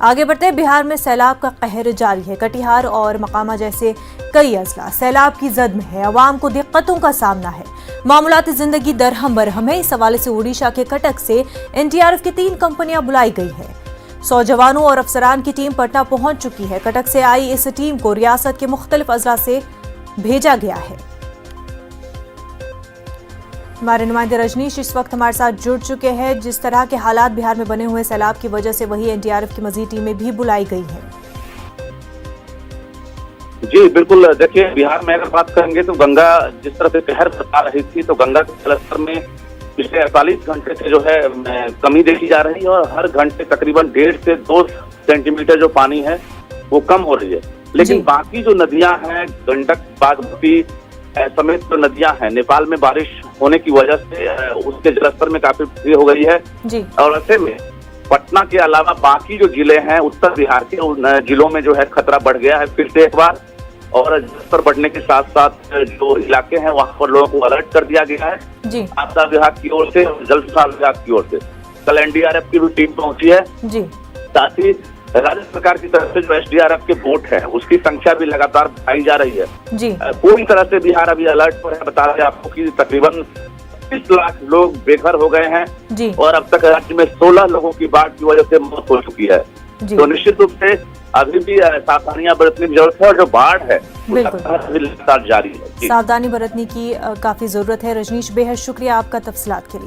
आगे बढ़ते बिहार में सैलाब का कहर जारी है। कटिहार और मकामा जैसे कई अजला सैलाब की जद में है। अवाम को दिक्कतों का सामना है। मामूलाती जिंदगी दरहम बरहम है। इस हवाले से ओडिशा के कटक से एनडीआरएफ की 3 कंपनियां बुलाई गई है। 100 जवानों और अफसरान की टीम पटना पहुंच चुकी है। कटक से आई इस टीम को रियासत के मुख्तलिफ अजला से भेजा गया है। हमारे नुमाइंदे रजनीश इस वक्त हमारे साथ जुड़ चुके हैं। जिस तरह के हालात बिहार में बने हुए सैलाब की वजह से वही एनडीआरएफ की मजीद टीमें भी बुलाई गई हैं। जी बिल्कुल, देखिए बिहार में अगर बात करेंगे तो गंगा जिस तरह से कहर बता रही थी, तो गंगा के जलस्तर में पिछले 48 घंटे से जो है कमी देखी जा रही है और हर घंटे तकरीबन 1.5 से 2 सेंटीमीटर जो पानी है वो कम हो रही है। लेकिन बाकी जो नदियां हैं, गंडक, बागमती समेत जो नदियां हैं, नेपाल में बारिश होने की वजह से उसके जलस्तर में काफी वृद्धि हो गई है जी। और ऐसे में पटना के अलावा बाकी जो जिले हैं उत्तर बिहार के, उन जिलों में जो है खतरा बढ़ गया है फिर से एक बार। और जलस्तर बढ़ने के साथ साथ जो इलाके हैं वहां पर लोगों को अलर्ट कर दिया गया है जी। आपदा विभाग की ओर से, जल संसाधन विभाग की ओर से कल एनडीआरएफ की भी टीम पहुंची है जी। साथ ही राज्य सरकार की तरफ से जो एसडीआरएफ के बोट है उसकी संख्या भी लगातार बढ़ाई जा रही है जी। पूरी तरह से बिहार अभी अलर्ट पर है। बता रहे आपको कि तकरीबन 30 लाख लोग बेघर हो गए हैं जी। और अब तक राज्य में 16 लोगों की बाढ़ की वजह से मौत हो चुकी है। तो निश्चित रूप से अभी भी सावधानियां बरतने की जरूरत है और जो बाढ़ है लगातार जारी है। सावधानी बरतने की काफी जरूरत है। रजनीश, बेहद शुक्रिया आपका तफसीलात के लिए।